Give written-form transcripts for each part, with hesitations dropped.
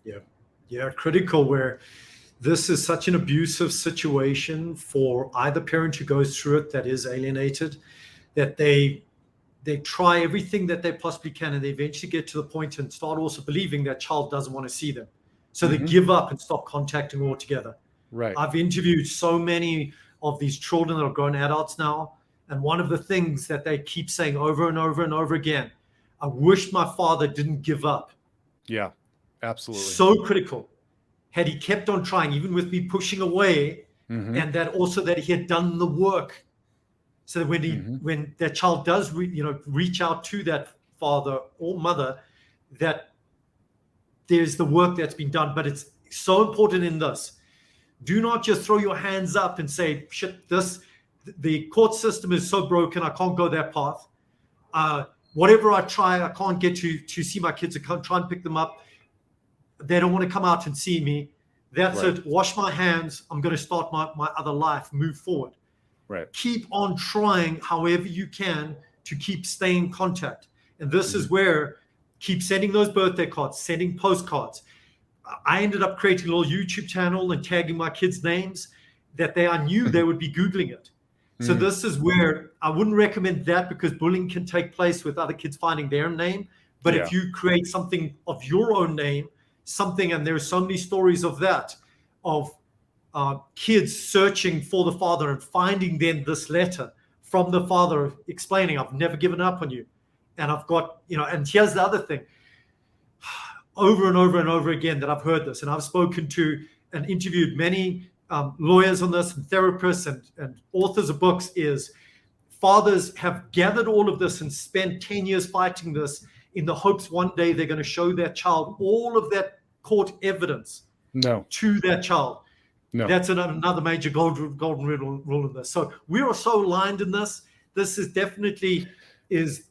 Yeah. Yeah. Critical, where this is such an abusive situation for either parent who goes through it that is alienated, that they try everything that they possibly can, and they eventually get to the point and start also believing that child doesn't want to see them. So they give up and stop contacting altogether. Right. I've interviewed so many of these children that are grown adults now, and one of the things that they keep saying over and over and over again, I wish my father didn't give up. Yeah, absolutely. So critical. Had he kept on trying, even with me pushing away, and that also that he had done the work, so that when that child does reach out to that father or mother, that there's the work that's been done. But it's so important in this. Do not just throw your hands up and say, shit, the court system is so broken, I can't go that path. Whatever I try, I can't get to see my kids. I can't try and pick them up. They don't want to come out and see me. That's it. Wash my hands. I'm going to start my other life, move forward. Right. Keep on trying however you can to keep staying in contact. And this is where keep sending those birthday cards, sending postcards. I ended up creating a little YouTube channel and tagging my kids' names that I knew they would be Googling it. So this is where I wouldn't recommend that, because bullying can take place with other kids finding their name. But if you create something of your own name, and there are so many stories of that, of kids searching for the father and finding then this letter from the father explaining, I've never given up on you. And I've got, and here's the other thing, over and over and over again that I've heard this, and I've spoken to and interviewed many lawyers on this, and therapists and authors of books, is fathers have gathered all of this and spent 10 years fighting this in the hopes one day they're going to show their child all of that court evidence to that child. No. That's another major golden rule in this. So we are so aligned in this. This is definitely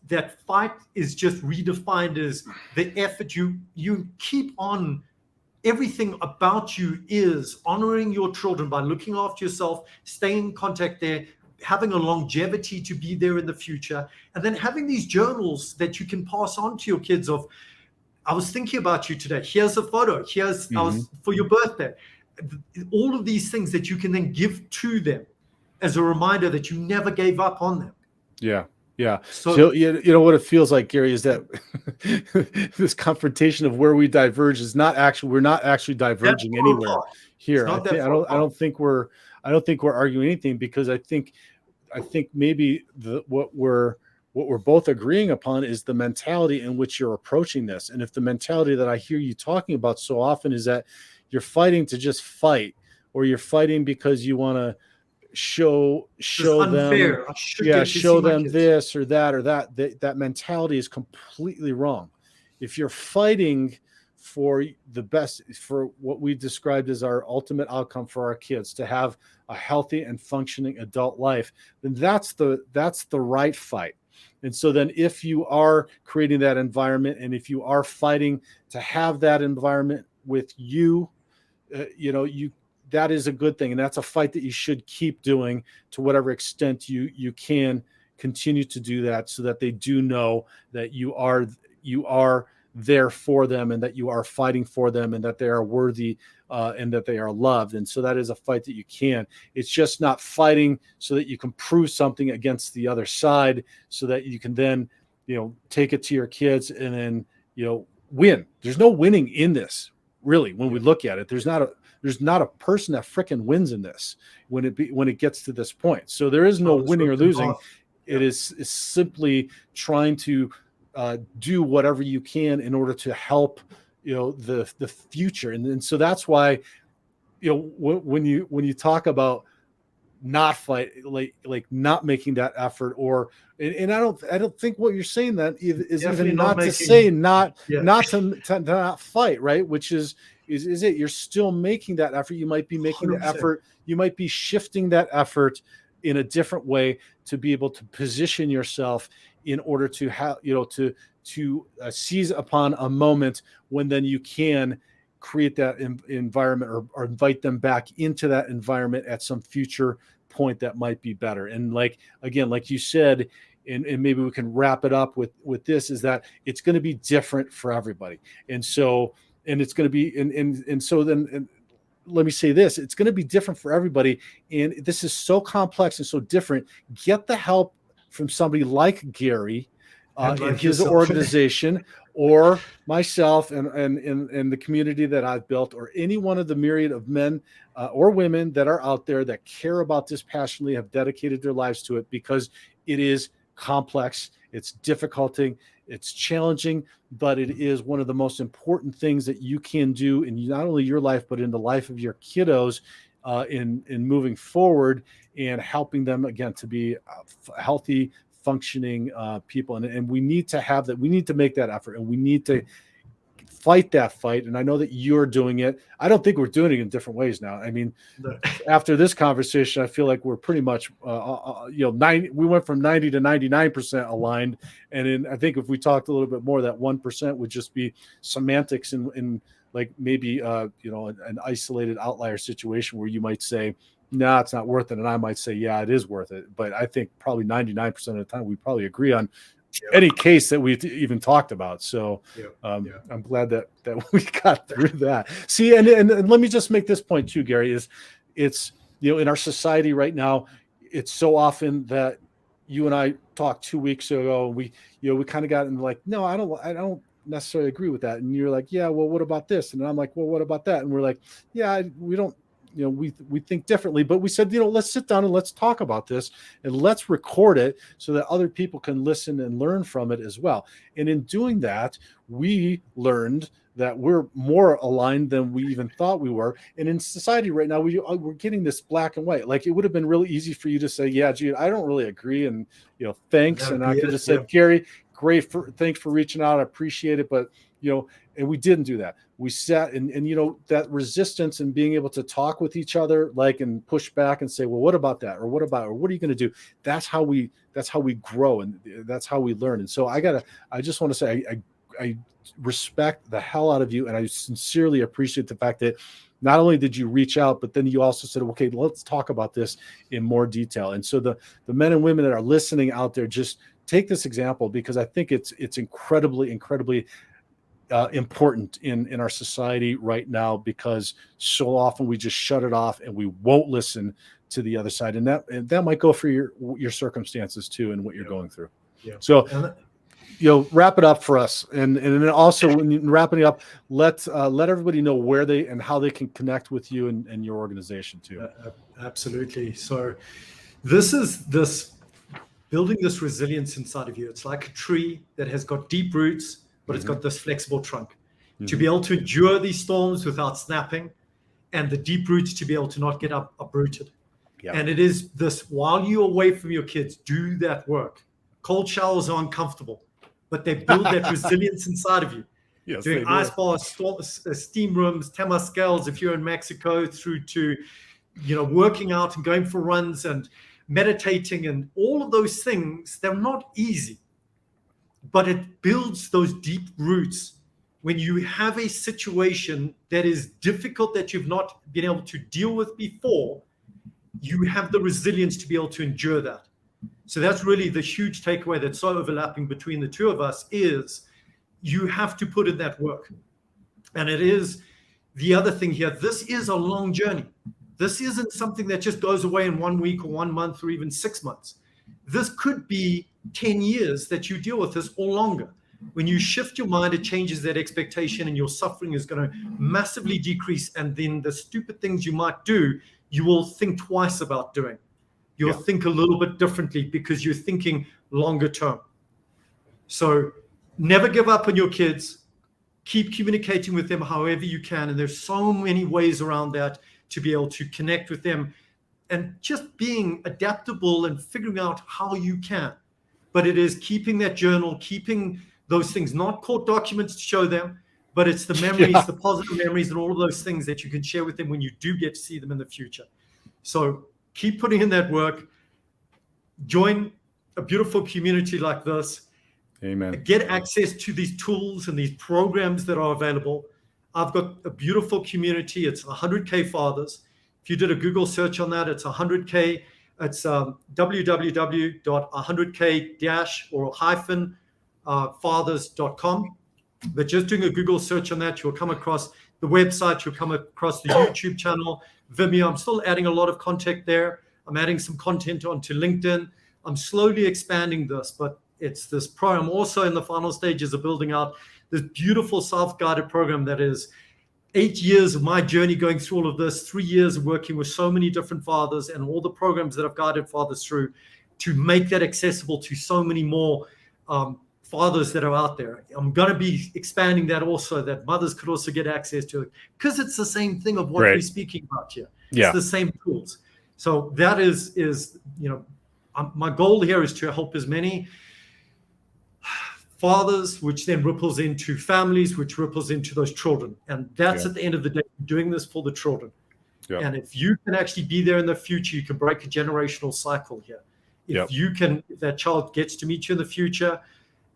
that fight is just redefined as the effort you keep on. Everything about you is honoring your children by looking after yourself, staying in contact there, having a longevity to be there in the future, and then having these journals that you can pass on to your kids of, I was thinking about you today. Here's a photo. I was for your birthday. All of these things that you can then give to them as a reminder that you never gave up on them. Yeah. Yeah. So you know what it feels like, Gary, is that this confrontation of where we diverge is we're not actually diverging anywhere here. I don't think we're arguing anything, because I think maybe what we're both agreeing upon is the mentality in which you're approaching this. And if the mentality that I hear you talking about so often is that you're fighting to just fight, or you're fighting because you want to show them, show them this or that mentality is completely wrong. If you're fighting for the best, for what we described as our ultimate outcome for our kids, to have a healthy and functioning adult life, then that's the right fight. And so then if you are creating that environment, and if you are fighting to have that environment with you, that is a good thing. And that's a fight that you should keep doing to whatever extent you can continue to do that, so that they do know that you are there for them, and that you are fighting for them, and that they are worthy and that they are loved. And so that is a fight that you can. It's just not fighting so that you can prove something against the other side, so that you can then, take it to your kids and then, win. There's no winning in this, really. When we look at it, there's not a person that frickin' wins in this when it gets to this point. So there is no winning or losing. It is simply trying to do whatever you can in order to help, the future. And so that's why, when you talk about not fight, like not making that effort, and I don't think what you're saying that is even not to say not fight, right? Which is it, you're still making that effort. You might be making 100%. The effort. You might be shifting that effort in a different way to be able to position yourself in order to have, to seize upon a moment when then you can create that environment or invite them back into that environment at some future point that might be better. And like you said, and maybe we can wrap it up with this, is that it's going to be different for everybody. And so and it's going to be, and so then, and let me say this, it's going to be different for everybody. And this is so complex and so different. Get the help from somebody like Garry in his organization, or myself and the community that I've built, or any one of the myriad of men or women that are out there that care about this passionately, have dedicated their lives to it, because it is complex, it's difficult, it's challenging, but it is one of the most important things that you can do in not only your life, but in the life of your kiddos, in moving forward and helping them, again, to be healthy, functioning people. And we need to have that. We need to make that effort, and we need to fight that fight. And I know that you're doing it. I don't think we're doing it in different ways now. I mean, after this conversation, I feel like we're pretty much, we went from 90 to 99% aligned. And I think if we talked a little bit more, that 1% would just be semantics in like maybe, an isolated outlier situation where you might say, no, it's not worth it. And I might say, yeah, it is worth it. But I think probably 99% of the time, we probably agree on any case that we've even talked about. So I'm glad that we got through that. See, and let me just make this point too, Garry, is it's, in our society right now, it's so often that you and I talked 2 weeks ago, and we kind of got in like, no, I don't necessarily agree with that. And you're like, yeah, well, what about this? And I'm like, well, what about that? And we're like, yeah, we don't, we think differently, but we said, let's sit down and let's talk about this, and let's record it so that other people can listen and learn from it as well. And in doing that, we learned that we're more aligned than we even thought we were. And in society right now, we're getting this black and white. Like, it would have been really easy for you to say, yeah, Jude, I don't really agree. And, thanks. And I could have said, Garry, great, thanks for reaching out. I appreciate it. But, and we didn't do that. We sat and that resistance and being able to talk with each other, and push back and say, well, what about that? Or what are you going to do? That's how we grow, and that's how we learn. And so I just want to say, I respect the hell out of you. And I sincerely appreciate the fact that not only did you reach out, but then you also said, okay, let's talk about this in more detail. And so the men and women that are listening out there, just take this example, because I think it's incredibly important in our society right now, because so often we just shut it off and we won't listen to the other side. And that might go for your circumstances too, and what you're going through. Yeah. So, wrap it up for us. And then also, when you're wrapping it up, let everybody know where they and how they can connect with you and your organization too. Absolutely. So this building this resilience inside of you. It's like a tree that has got deep roots, but it's got this flexible trunk to be able to endure these storms without snapping, and the deep roots to be able to not get uprooted. Yeah. And it is this, while you're away from your kids, do that work. Cold showers are uncomfortable, but they build that resilience inside of you. Yes, doing ice baths, steam rooms, temazcals if you're in Mexico, through to, working out and going for runs and meditating and all of those things. They're not easy, but it builds those deep roots. When you have a situation that is difficult, that you've not been able to deal with before, you have the resilience to be able to endure that. So that's really the huge takeaway that's so overlapping between the two of us, is you have to put in that work. And it is the other thing here. This is a long journey. This isn't something that just goes away in 1 week or 1 month or even 6 months. This could be 10 years that you deal with this, or longer. When you shift your mind, it changes that expectation, and your suffering is going to massively decrease. And then the stupid things you might do, you will think twice about doing. You'll think a little bit differently, because you're thinking longer term. So never give up on your kids. Keep communicating with them however you can. And there's so many ways around that to be able to connect with them, and just being adaptable and figuring out how you can. But it is keeping that journal, keeping those things, not court documents to show them, but it's the memories, the positive memories, and all of those things that you can share with them when you do get to see them in the future. So keep putting in that work. Join a beautiful community like this. Amen. Get access to these tools and these programs that are available. I've got a beautiful community. It's 100K fathers. If you did a Google search on that, it's 100K. It's www.100k-fathers.com. But just doing a Google search on that, you'll come across the website, you'll come across the YouTube channel, Vimeo. I'm still adding a lot of content there. I'm adding some content onto LinkedIn. I'm slowly expanding this, but it's this program. I'm also in the final stages of building out this beautiful self-guided program that is 8 years of my journey going through all of this, 3 years of working with so many different fathers and all the programs that I've guided fathers through to make that accessible to so many more fathers that are out there. I'm going to be expanding that also, that mothers could also get access to it, because it's the same thing of what we're speaking about here. It's the same tools. So that is my goal here is to help as many fathers, which then ripples into families, which ripples into those children. And that's at the end of the day, doing this for the children. And if you can actually be there in the future, you can break a generational cycle here. If that child gets to meet you in the future,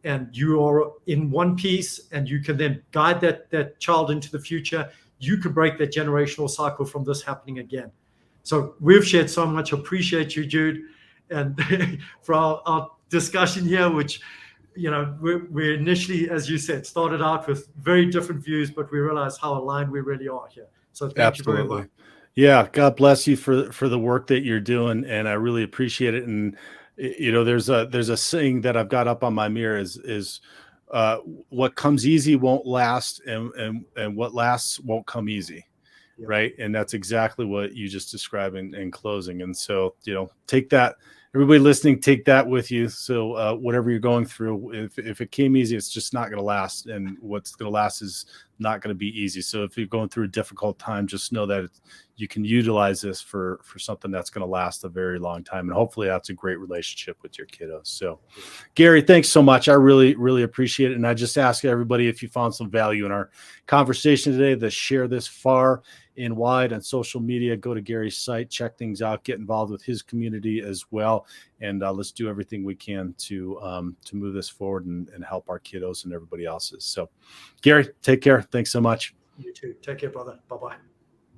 and you are in one piece, and you can then guide that child into the future, you can break that generational cycle from this happening again. So we've shared so much. Appreciate you, Jude, and for our discussion here, which, we initially, as you said, started out with very different views, but we realized how aligned we really are here. So thank you very much. Yeah, God bless you for the work that you're doing, and I really appreciate it. And there's a saying that I've got up on my mirror is what comes easy won't last, and what lasts won't come easy. Right. And that's exactly what you just described in closing. And so, take that, everybody listening, take that with you. So whatever you're going through, if it came easy, it's just not going to last. And what's going to last is not going to be easy. So if you're going through a difficult time, just know that you can utilize this for something that's going to last a very long time. And hopefully that's a great relationship with your kiddos. So Garry, thanks so much. I really, really appreciate it. And I just ask everybody, if you found some value in our conversation today, to share this far and wide on social media. Go to Garry's site, check things out, get involved with his community as well. And let's do everything we can to move this forward and help our kiddos and everybody else's. So Garry, take care. Thanks so much. You too. Take care, brother. Bye-bye.